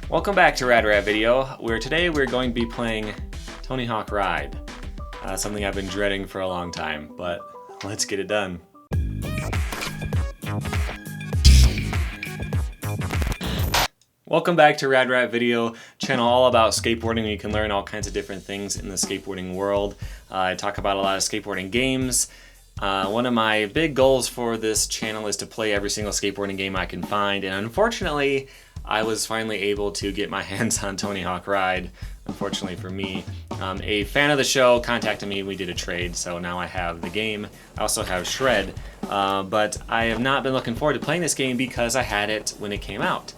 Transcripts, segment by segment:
Welcome back to Rad Video, where today we're going to be playing Tony Hawk Ride. Something I've been dreading for a long time, but let's get it done. Welcome back to Rad Video, channel all about skateboarding where you can learn all kinds of different things in the skateboarding world. I talk about a lot of skateboarding games. One of my big goals for this channel is to play every single skateboarding game I can find, and unfortunately I was finally able to get my hands on Tony Hawk Ride. Unfortunately for me, a fan of the show contacted me, we did a trade, so now I have the game. I also have Shred, but I have not been looking forward to playing this game because I had it when it came out.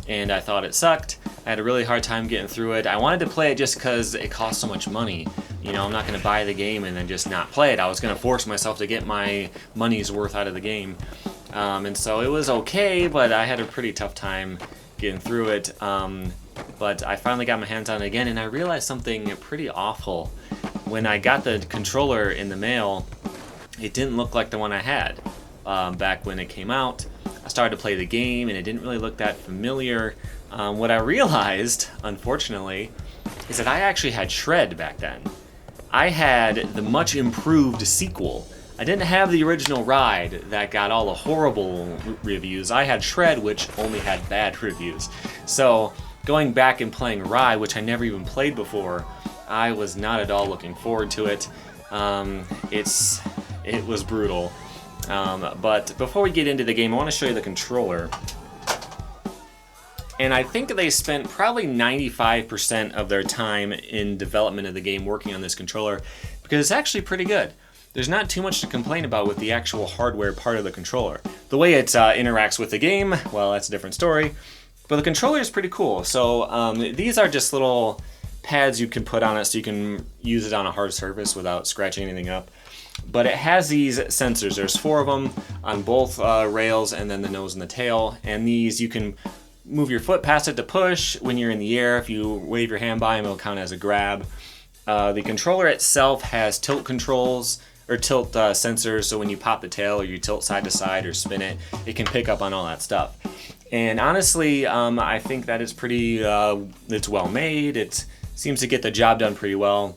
And I thought it sucked. I had a really hard time getting through it. I wanted to play it just because it cost so much money. You know, I'm not going to buy the game and then just not play it. I was going to force myself to get my money's worth out of the game. And so it was okay, but I had a pretty tough time getting through it. But I finally got my hands on it again, and I realized something pretty awful. When I got the controller in the mail, it didn't look like the one I had back when it came out. I started to play the game and it didn't really look that familiar. What I realized, unfortunately, is that I actually had Shred back then. I had the much improved sequel. I didn't have the original Ride that got all the horrible reviews. I had Shred, which only had bad reviews. So going back and playing Ride, which I never even played before, I was not at all looking forward to it. It was brutal. But before we get into the game, I want to show you the controller. And I think they spent probably 95% of their time in development of the game working on this controller, because it's actually pretty good. There's not too much to complain about with the actual hardware part of the controller. The way it interacts with the game, well, that's a different story. But the controller is pretty cool. So these are just little pads you can put on it so you can use it on a hard surface without scratching anything up. But it has these sensors. There's 4 of them on both rails, and then the nose and the tail. And these, you can move your foot past it to push when you're in the air. If you wave your hand by them, it'll count as a grab. The controller itself has tilt controls, or tilt sensors, so when you pop the tail or you tilt side to side or spin it, it can pick up on all that stuff. And honestly, I think that it's pretty, it's well made. It seems to get the job done pretty well.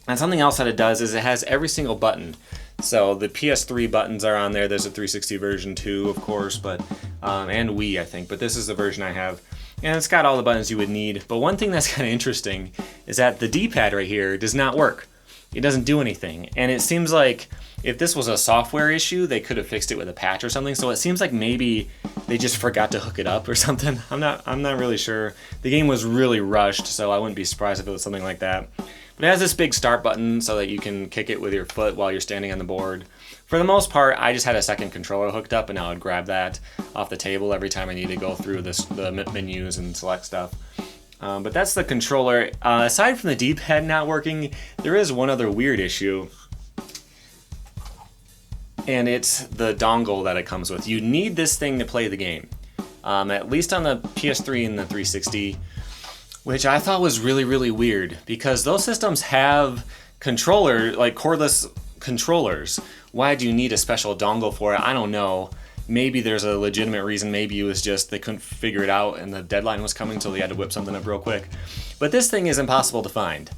And something else that it does is it has every single button. So the PS3 buttons are on there. There's a 360 version too, of course, but and Wii, I think. But this is the version I have. And it's got all the buttons you would need. But one thing that's kind of interesting is that the D-pad right here does not work. It doesn't do anything. And it seems like if this was a software issue, they could have fixed it with a patch or something. So it seems like maybe they just forgot to hook it up or something. I'm not really sure. The game was really rushed, so I wouldn't be surprised if it was something like that. But it has this big start button so that you can kick it with your foot while you're standing on the board. For the most part, I just had a second controller hooked up, and I would grab that off the table every time I need to go through the menus and select stuff. But that's the controller. Aside from the D-pad not working, there is one other weird issue. And it's the dongle that it comes with. You need this thing to play the game. At least on the PS3 and the 360. Which I thought was really, really weird, because those systems have cordless controllers. Why do you need a special dongle for it? I don't know. Maybe there's a legitimate reason. Maybe it was just they couldn't figure it out and the deadline was coming, so they had to whip something up real quick. But this thing is impossible to find.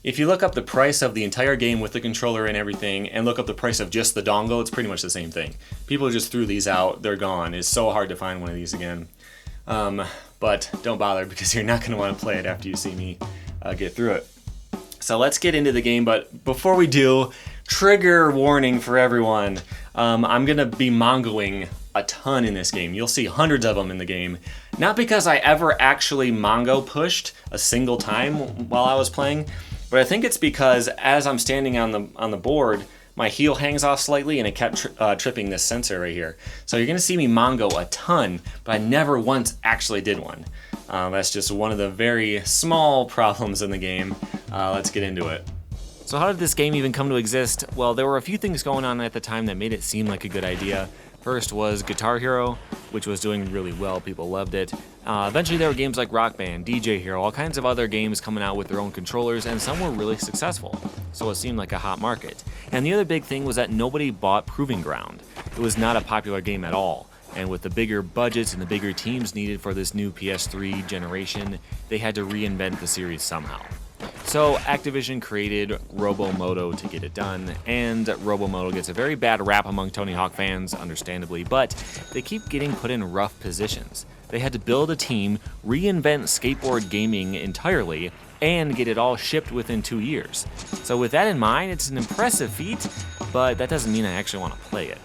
If you look up the price of the entire game with the controller and everything, and look up the price of just the dongle, it's pretty much the same thing. People just threw these out. They're gone. It's so hard to find one of these again. But don't bother, because you're not going to want to play it after you see me get through it. So let's get into the game, but before we do, trigger warning for everyone. I'm going to be mongoing a ton in this game. You'll see hundreds of them in the game. Not because I ever actually mongo pushed a single time while I was playing, but I think it's because as I'm standing on the board, my heel hangs off slightly, and it kept tripping this sensor right here. So you're going to see me mongo a ton, but I never once actually did one. That's just one of the very small problems in the game. Let's get into it. So how did this game even come to exist? Well, there were a few things going on at the time that made it seem like a good idea. First was Guitar Hero, which was doing really well. People loved it. Eventually there were games like Rock Band, DJ Hero, all kinds of other games coming out with their own controllers, and some were really successful. So it seemed like a hot market. And the other big thing was that nobody bought Proving Ground. It was not a popular game at all. And with the bigger budgets and the bigger teams needed for this new PS3 generation, they had to reinvent the series somehow. So Activision created Robomoto to get it done, and Robomoto gets a very bad rap among Tony Hawk fans, understandably, but they keep getting put in rough positions. They had to build a team, reinvent skateboard gaming entirely, and get it all shipped within 2 years. So with that in mind, it's an impressive feat, but that doesn't mean I actually want to play it.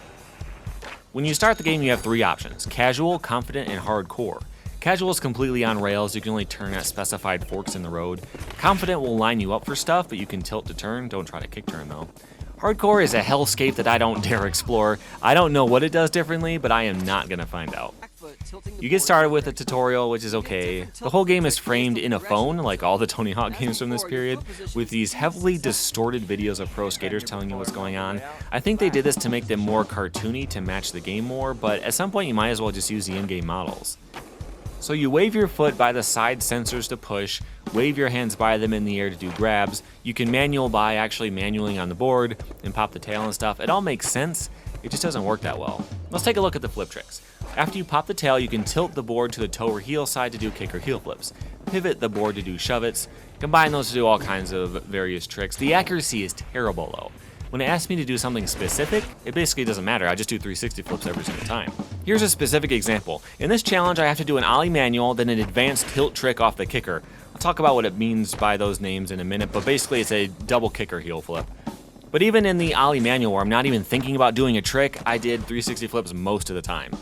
When you start the game, you have 3 options: casual, confident, and hardcore. Casual is completely on rails, you can only turn at specified forks in the road. Confident will line you up for stuff, but you can tilt to turn, don't try to kick turn though. Hardcore is a hellscape that I don't dare explore. I don't know what it does differently, but I am not gonna find out. You get started with a tutorial, which is okay. The whole game is framed in a phone, like all the Tony Hawk games from this period, with these heavily distorted videos of pro skaters telling you what's going on. I think they did this to make them more cartoony to match the game more, but at some point you might as well just use the in-game models. So you wave your foot by the side sensors to push, wave your hands by them in the air to do grabs. You can manual by actually manualing on the board and pop the tail and stuff. It all makes sense, it just doesn't work that well. Let's take a look at the flip tricks. After you pop the tail, you can tilt the board to the toe or heel side to do kick or heel flips, pivot the board to do shove-its, combine those to do all kinds of various tricks. The accuracy is terrible though. When it asks me to do something specific, it basically doesn't matter, I just do 360 flips every single time. Here's a specific example. In this challenge, I have to do an ollie manual, then an advanced tilt trick off the kicker. I'll talk about what it means by those names in a minute, but basically it's a double kicker heel flip. But even in the ollie manual, where I'm not even thinking about doing a trick, I did 360 flips most of the time.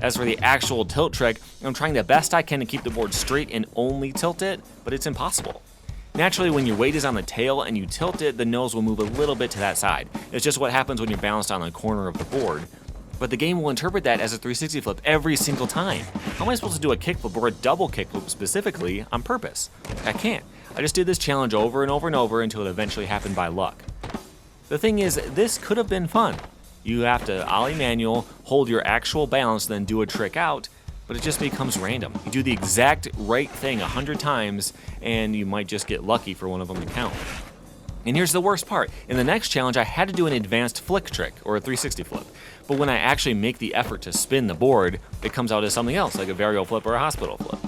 As for the actual tilt trick, I'm trying the best I can to keep the board straight and only tilt it, but it's impossible. Naturally, when your weight is on the tail and you tilt it, the nose will move a little bit to that side. It's just what happens when you're balanced on the corner of the board. But the game will interpret that as a 360 flip every single time. How am I supposed to do a kickflip or a double kickflip specifically on purpose? I can't. I just did this challenge over and over and over until it eventually happened by luck. The thing is, this could have been fun. You have to ollie manual, hold your actual balance, then do a trick out, but it just becomes random. You do the exact right thing 100 times, and you might just get lucky for one of them to count. And here's the worst part. In the next challenge, I had to do an advanced flick trick, or a 360 flip. But when I actually make the effort to spin the board, it comes out as something else, like a varial flip or a hospital flip.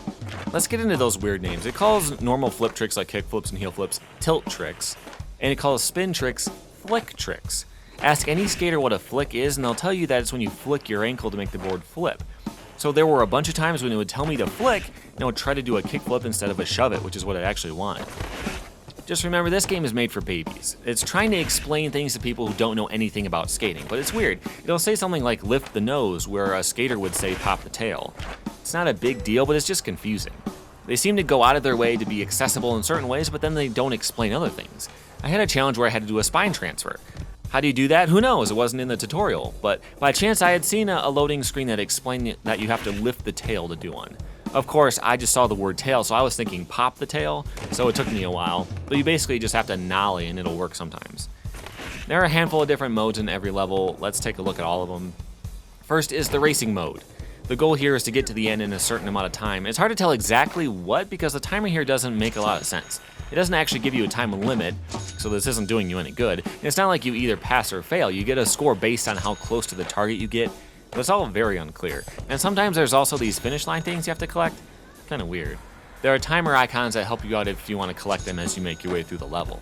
Let's get into those weird names. It calls normal flip tricks like kick flips and heel flips tilt tricks, and it calls spin tricks flick tricks. Ask any skater what a flick is, and they'll tell you that it's when you flick your ankle to make the board flip. So there were a bunch of times when it would tell me to flick, and it would try to do a kick flip instead of a shove it, which is what I actually wanted. Just remember, this game is made for babies. It's trying to explain things to people who don't know anything about skating, but it's weird. It'll say something like lift the nose, where a skater would say pop the tail. It's not a big deal, but it's just confusing. They seem to go out of their way to be accessible in certain ways, but then they don't explain other things. I had a challenge where I had to do a spine transfer. How do you do that? Who knows? It wasn't in the tutorial, but by chance I had seen a loading screen that explained that you have to lift the tail to do one. Of course, I just saw the word tail, so I was thinking pop the tail, so it took me a while, but you basically just have to nollie and it'll work sometimes. There are a handful of different modes in every level. Let's take a look at all of them. First is the racing mode. The goal here is to get to the end in a certain amount of time. It's hard to tell exactly what because the timer here doesn't make a lot of sense. It doesn't actually give you a time limit, so this isn't doing you any good. And it's not like you either pass or fail. You get a score based on how close to the target you get, but it's all very unclear. And sometimes there's also these finish line things you have to collect. Kind of weird. There are timer icons that help you out if you want to collect them as you make your way through the level.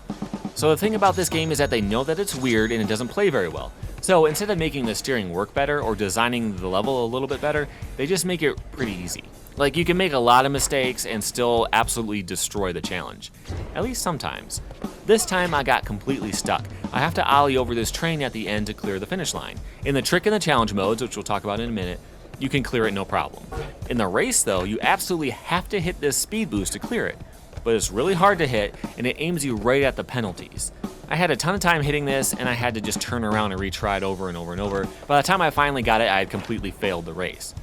So the thing about this game is that they know that it's weird and it doesn't play very well. So instead of making the steering work better or designing the level a little bit better, they just make it pretty easy. Like, you can make a lot of mistakes and still absolutely destroy the challenge. At least sometimes. This time I got completely stuck. I have to ollie over this train at the end to clear the finish line. In the trick and the challenge modes, which we'll talk about in a minute, you can clear it no problem. In the race though, you absolutely have to hit this speed boost to clear it. But it's really hard to hit and it aims you right at the penalties. I had a ton of time hitting this and I had to just turn around and retry it over and over and over. By the time I finally got it, I had completely failed the race.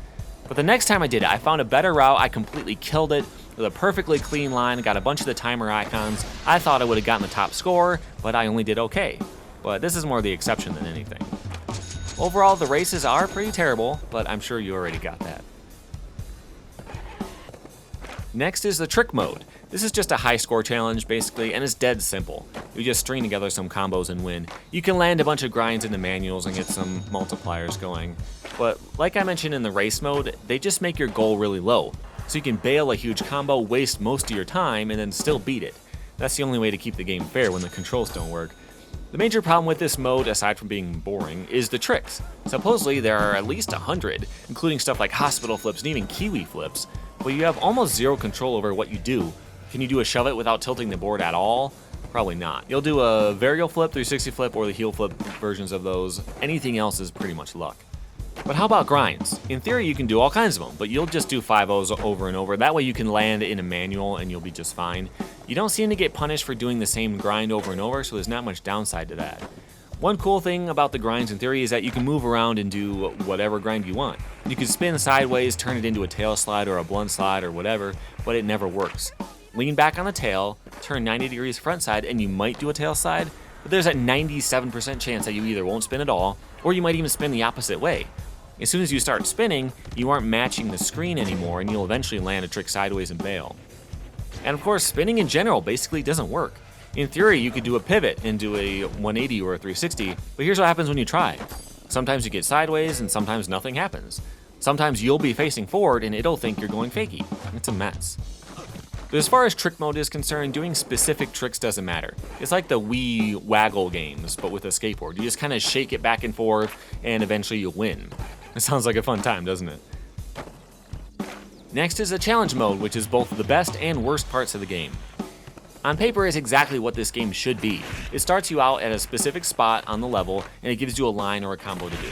But the next time I did it, I found a better route, I completely killed it with a perfectly clean line, got a bunch of the timer icons. I thought I would have gotten the top score, but I only did okay. But this is more the exception than anything. Overall, the races are pretty terrible, but I'm sure you already got that. Next is the trick mode. This is just a high score challenge basically, and it's dead simple. You just string together some combos and win. You can land a bunch of grinds in the manuals and get some multipliers going. But like I mentioned in the race mode, they just make your goal really low. So you can bail a huge combo, waste most of your time, and then still beat it. That's the only way to keep the game fair when the controls don't work. The major problem with this mode, aside from being boring, is the tricks. Supposedly there are at least 100, including stuff like hospital flips and even kiwi flips, but you have almost zero control over what you do. Can you do a shove it without tilting the board at all? Probably not. You'll do a varial flip, 360 flip, or the heel flip versions of those. Anything else is pretty much luck. But how about grinds? In theory you can do all kinds of them, but you'll just do 5-0s over and over. That way you can land in a manual and you'll be just fine. You don't seem to get punished for doing the same grind over and over, so there's not much downside to that. One cool thing about the grinds in theory is that you can move around and do whatever grind you want. You can spin sideways, turn it into a tail slide or a blunt slide or whatever, but it never works. Lean back on the tail, turn 90 degrees front side, and you might do a tail slide, but there's a 97% chance that you either won't spin at all, or you might even spin the opposite way. As soon as you start spinning, you aren't matching the screen anymore, and you'll eventually land a trick sideways and bail. And of course, spinning in general basically doesn't work. In theory, you could do a pivot and do a 180 or a 360, but here's what happens when you try. Sometimes you get sideways, and sometimes nothing happens. Sometimes you'll be facing forward, and it'll think you're going fakie. It's a mess. But as far as trick mode is concerned, doing specific tricks doesn't matter. It's like the Wii waggle games, but with a skateboard. You just kind of shake it back and forth, and eventually you'll win. It sounds like a fun time, doesn't it? Next is a challenge mode, which is both the best and worst parts of the game. On paper, it's exactly what this game should be. It starts you out at a specific spot on the level, and it gives you a line or a combo to do.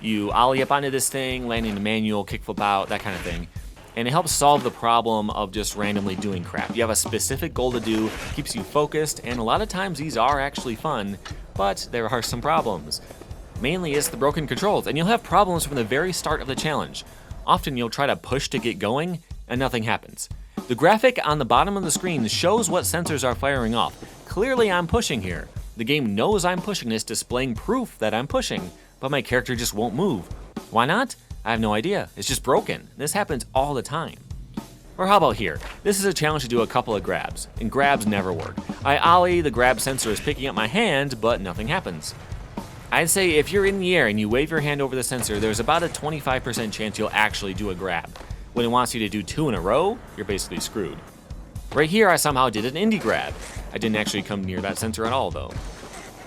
You ollie up onto this thing, landing the manual, kickflip out, that kind of thing. And it helps solve the problem of just randomly doing crap. You have a specific goal to do, keeps you focused, and a lot of times these are actually fun, but there are some problems. Mainly it's the broken controls, and you'll have problems from the very start of the challenge. Often you'll try to push to get going, and nothing happens. The graphic on the bottom of the screen shows what sensors are firing off. Clearly I'm pushing here. The game knows I'm pushing this, displaying proof that I'm pushing, but my character just won't move. Why not? I have no idea. It's just broken. This happens all the time. Or how about here? This is a challenge to do a couple of grabs, and grabs never work. I ollie, the grab sensor is picking up my hand, but nothing happens. I'd say if you're in the air and you wave your hand over the sensor, there's about a 25% chance you'll actually do a grab. When it wants you to do 2 in a row, you're basically screwed. Right here, I somehow did an indie grab. I didn't actually come near that sensor at all, though.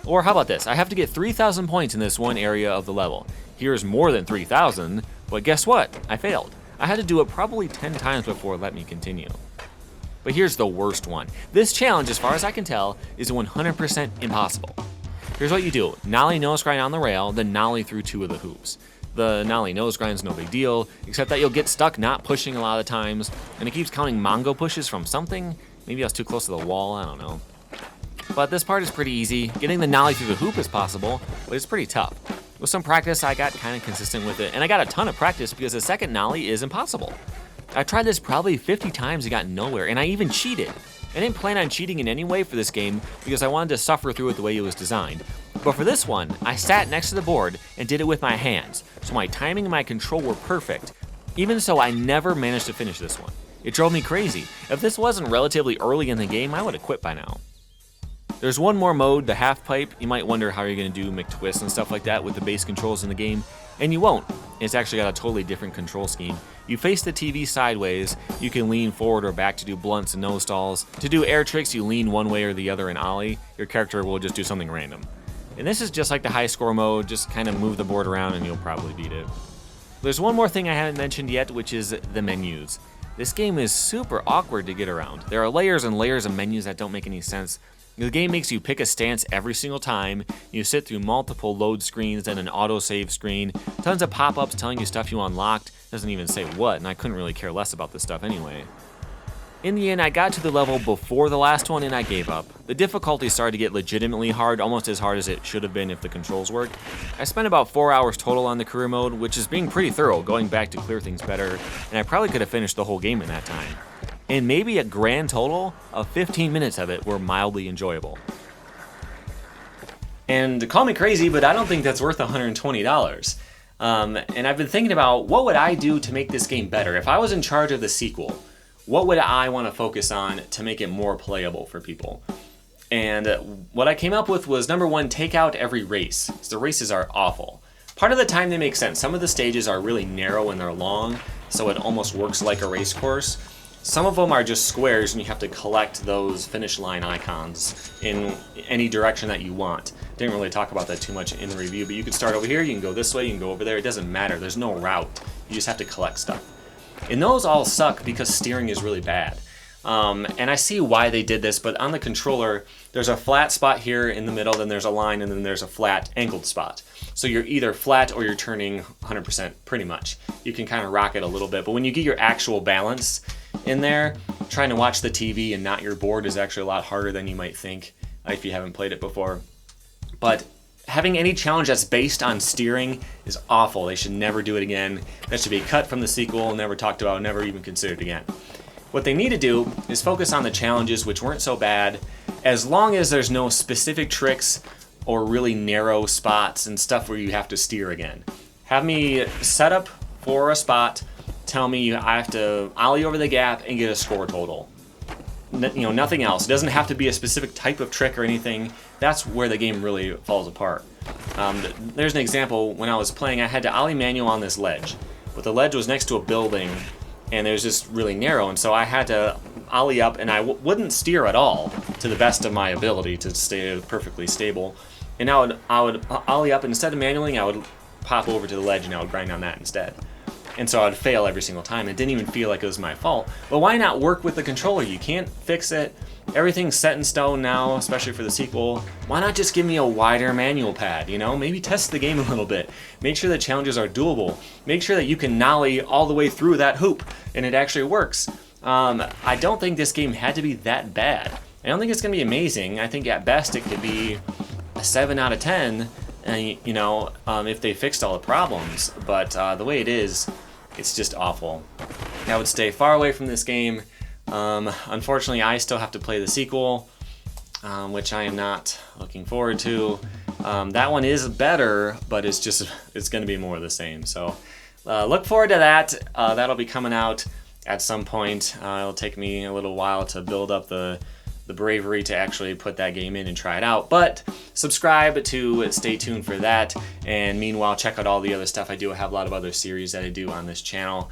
Or how about this? I have to get 3,000 points in this one area of the level. Here's more than 3,000, but guess what? I failed. I had to do it probably 10 times before it let me continue. But here's the worst one. This challenge, as far as I can tell, is 100% impossible. Here's what you do. Nollie nose grind on the rail, then nollie through 2 of the hoops. The nollie nose grind's no big deal, except that you'll get stuck not pushing a lot of times, and it keeps counting Mongo pushes from something. Maybe I was too close to the wall, I don't know. But this part is pretty easy. Getting the nollie through the hoop is possible, but it's pretty tough. With some practice, I got kind of consistent with it, and I got a ton of practice because the second nollie is impossible. I tried this probably 50 times and got nowhere, and I even cheated. I didn't plan on cheating in any way for this game because I wanted to suffer through it the way it was designed. But for this one, I sat next to the board and did it with my hands, so my timing and my control were perfect. Even so, I never managed to finish this one. It drove me crazy. If this wasn't relatively early in the game, I would have quit by now. There's one more mode, the Halfpipe. You might wonder how you're going to do McTwists and stuff like that with the base controls in the game, and you won't. It's actually got a totally different control scheme. You face the TV sideways, you can lean forward or back to do blunts and nose stalls. To do air tricks, you lean one way or the other and ollie. Your character will just do something random. And this is just like the high score mode, just kind of move the board around and you'll probably beat it. There's one more thing I haven't mentioned yet, which is the menus. This game is super awkward to get around. There are layers and layers of menus that don't make any sense. The game makes you pick a stance every single time. You sit through multiple load screens, then an autosave screen, tons of pop-ups telling you stuff you unlocked. Doesn't even say what, and I couldn't really care less about this stuff anyway. In the end, I got to the level before the last one and I gave up. The difficulty started to get legitimately hard, almost as hard as it should have been if the controls worked. I spent about 4 hours total on the career mode, which is being pretty thorough, going back to clear things better, and I probably could have finished the whole game in that time. And maybe a grand total of 15 minutes of it were mildly enjoyable. And call me crazy, but I don't think that's worth $120. And I've been thinking about what would I do to make this game better if I was in charge of the sequel. what would I want to focus on to make it more playable for people? And what I came up with was, number one, take out every race. The races are awful. Part of the time they make sense. Some of the stages are really narrow and they're long, so it almost works like a race course. Some of them are just squares and you have to collect those finish line icons in any direction that you want. Didn't really talk about that too much in the review, but you can start over here, you can go this way, you can go over there. It doesn't matter. There's no route. You just have to collect stuff. And those all suck because steering is really bad. And I see why they did this, but on the controller, there's a flat spot here in the middle, then there's a line, and then there's a flat angled spot. So you're either flat or you're turning 100% pretty much. You can kind of rock it a little bit, but when you get your actual balance in there, trying to watch the TV and not your board is actually a lot harder than you might think if you haven't played it before. But having any challenge that's based on steering is awful. They should never do it again. That should be cut from the sequel, never talked about, never even considered again. What they need to do is focus on the challenges, which weren't so bad, as long as there's no specific tricks or really narrow spots and stuff where you have to steer again. Have me set up for a spot, tell me I have to ollie over the gap and get a score total. Nothing else. It doesn't have to be a specific type of trick or anything. That's where the game really falls apart. There's an example. When I was playing, I had to ollie manual on this ledge, but the ledge was next to a building and it was just really narrow, and so I had to ollie up, and I wouldn't steer at all to the best of my ability to stay perfectly stable. And I would ollie up, and instead of manualing, I would pop over to the ledge and I would grind on that instead. And so I would fail every single time. It didn't even feel like it was my fault. But why not work with the controller? You can't fix it. Everything's set in stone now, especially for the sequel. Why not just give me a wider manual pad, Maybe test the game a little bit. Make sure the challenges are doable. Make sure that you can nollie all the way through that hoop, and it actually works. I don't think this game had to be that bad. I don't think it's going to be amazing. I think at best it could be a 7 out of 10, and, if they fixed all the problems. But the way it is, it's just awful. I would stay far away from this game. Unfortunately, I still have to play the sequel, which I am not looking forward to. That one is better, but it's going to be more of the same. So look forward to that. That'll be coming out at some point. It'll take me a little while to build up the bravery to actually put that game in and try it out. But subscribe to stay tuned for that. And meanwhile, check out all the other stuff I do. I have a lot of other series that I do on this channel.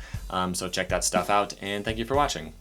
So check that stuff out. And thank you for watching.